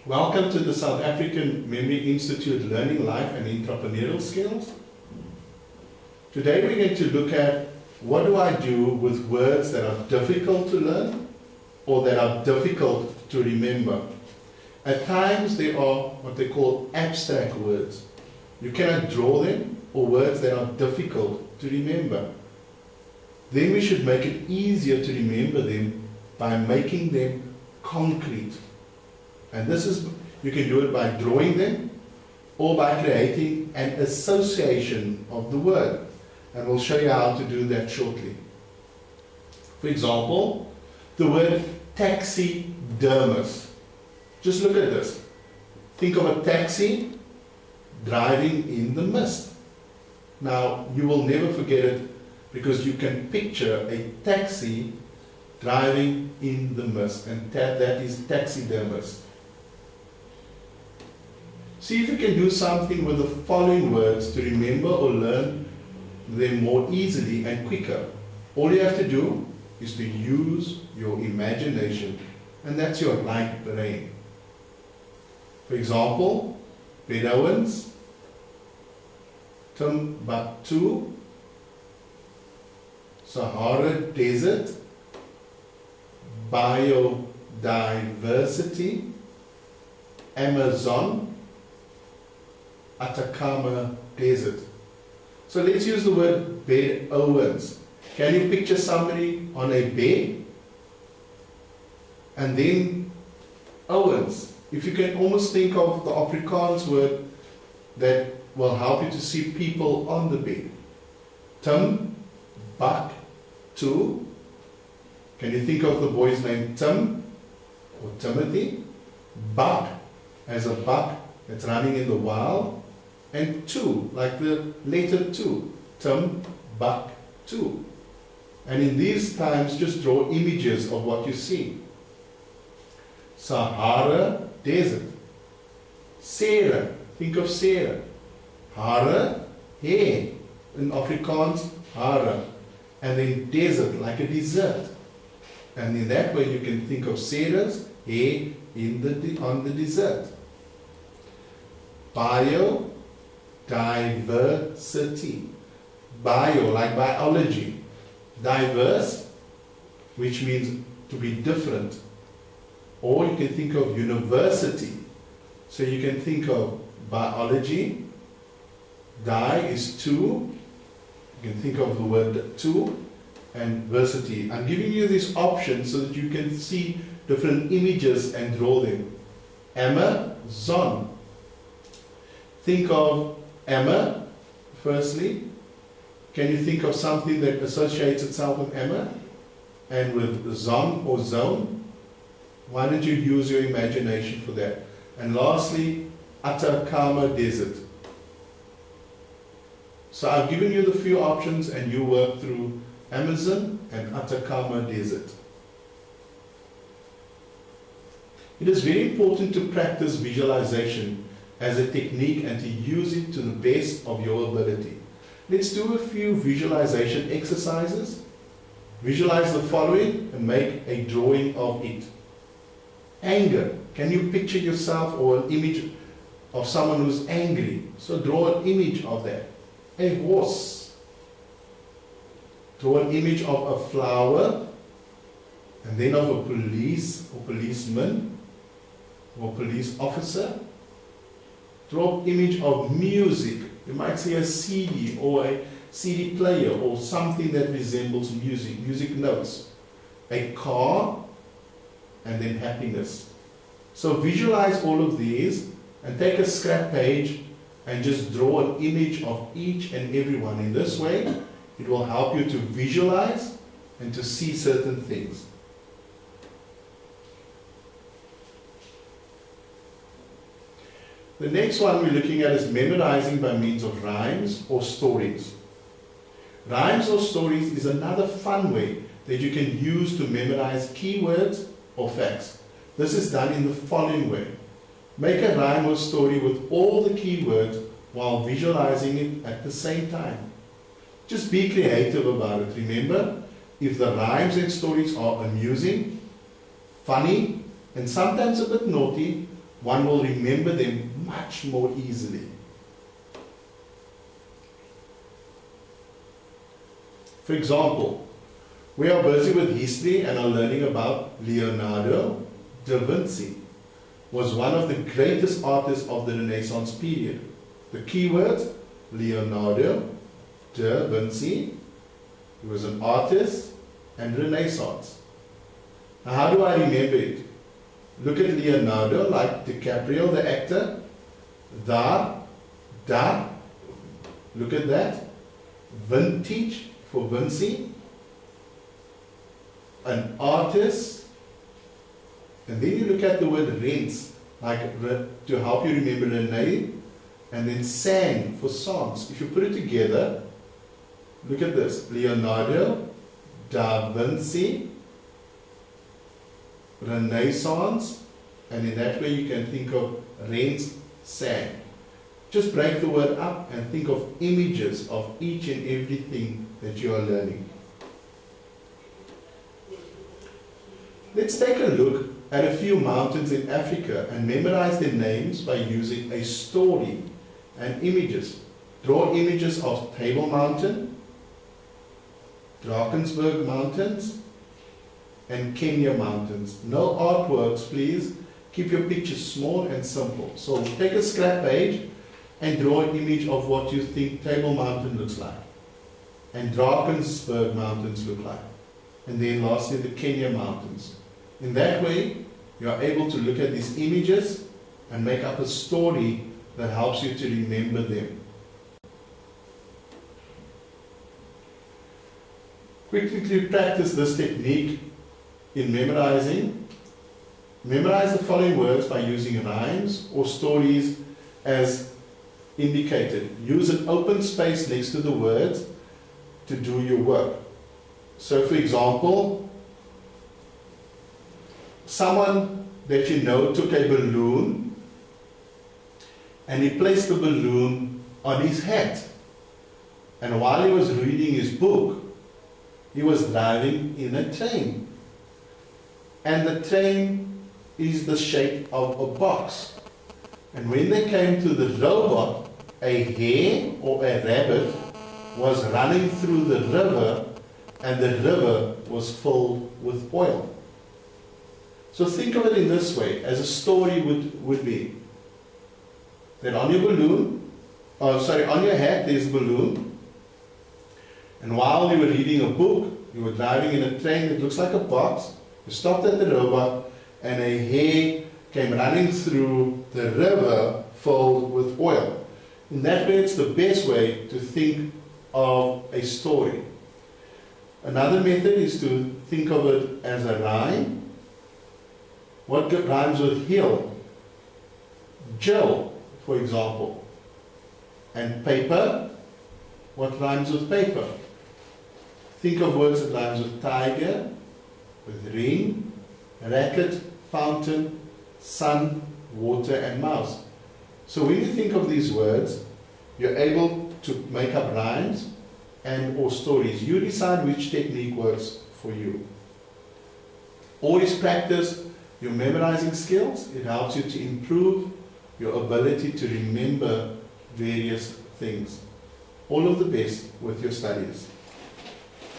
Welcome to the South African Memory Institute Learning Life and Entrepreneurial Skills. Today we're going to look at what do I do with words that are difficult to learn or that are difficult to remember. At times there are what they call abstract words. You cannot draw them, or words that are difficult to remember. Then we should make it easier to remember them by making them concrete. And this is, you can do it by drawing them or by creating an association of the word. And we'll show you how to do that shortly. For example, the word taxidermist. Just look at this. Think of a taxi driving in the mist. Now, you will never forget it because you can picture a taxi driving in the mist, and that is taxidermist. See if you can do something with the following words to remember or learn them more easily and quicker. All you have to do is to use your imagination, and that's your right brain. For example, Bedouins, Timbuktu, Sahara Desert, biodiversity, Amazon, Atacama Desert. So let's use the word Bedouins. Can you picture somebody on a bed? And then Owens. If you can almost think of the Afrikaans word that will help you to see people on the bed. Timbuktu. Can you think of the boy's name Tim or Timothy? Buck as a buck that's running in the wild. And two, like the letter two, Timbuktu. And in these times, just draw images of what you see. Sahara Desert. Sarah, think of Sarah. Hare, hair. In Afrikaans, hare. And then desert, like a desert. And in that way you can think of Sarah's hair on the desert. Biodiversity. Bio, like biology. Diverse, which means to be different. Or you can think of university. So you can think of biology. Di is two. You can think of the word two. And versity. I'm giving you these options so that you can see different images and draw them. Amazon. Think of Emma, firstly. Can you think of something that associates itself with Emma? And with zone or zone? Why don't you use your imagination for that? And lastly, Atacama Desert. So I've given you the few options and you work through Amazon and Atacama Desert. It is very important to practice visualization as a technique and to use it to the best of your ability. Let's do a few visualization exercises. Visualize the following and make a drawing of it. Anger. Can you picture yourself or an image of someone who's angry? So draw an image of that. A horse. Draw an image of a flower, and then of a police or policeman or police officer. Draw an image of music. You might see a CD or a CD player or something that resembles music, music notes. A car, and then happiness. So visualize all of these and take a scrap page and just draw an image of each and every one. In this way, it will help you to visualize and to see certain things. The next one we're looking at is memorizing by means of rhymes or stories. Rhymes or stories is another fun way that you can use to memorize keywords or facts. This is done in the following way. Make a rhyme or story with all the keywords while visualizing it at the same time. Just be creative about it. Remember, if the rhymes and stories are amusing, funny, and sometimes a bit naughty, one will remember them much more easily. For example, we are busy with history and are learning about Leonardo da Vinci. Was one of the greatest artists of the Renaissance period. The key words, Leonardo da Vinci. He was an artist and Renaissance. Now, how do I remember it? Look at Leonardo, like DiCaprio, the actor. Da. Look at that. Vintage for Vinci. An artist. And then you look at the word rents, like to help you remember Rene, and then sang for songs. If you put it together, look at this. Leonardo da Vinci, Renaissance, and in that way you can think of rents, sang. Just break the word up and think of images of each and everything that you are learning. Let's take a look at a few mountains in Africa and memorize their names by using a story and images. Draw images of Table Mountain, Drakensberg Mountains, and Kenya Mountains. No artworks, please. Keep your pictures small and simple. So take a scrap page and draw an image of what you think Table Mountain looks like, and Drakensberg Mountains look like, and then lastly the Kenya Mountains. In that way, you are able to look at these images and make up a story that helps you to remember them. Quickly practice this technique in memorizing. Memorize the following words by using rhymes or stories as indicated. Use an open space next to the words to do your work. So for example, someone that you know took a balloon and he placed the balloon on his head. And while he was reading his book, he was driving in a train. And the train is the shape of a box. And when they came to the robot, a hare or a rabbit was running through the river, and the river was filled with oil. So think of it in this way, as a story would be. That on your balloon, on your head there's a balloon, and while you were reading a book, you were driving in a train that looks like a box, you stopped at the robot, and a hare came running through the river filled with oil. In that way, it's the best way to think of a story. Another method is to think of it as a rhyme. What rhymes with hill? Gel, for example. And paper, what rhymes with paper? Think of words that rhymes with tiger, with ring, racket, fountain, sun, water, and mouse. So when you think of these words, you're able to make up rhymes and or stories. You decide which technique works for you. Always practice your memorizing skills. It helps you to improve your ability to remember various things. All of the best with your studies.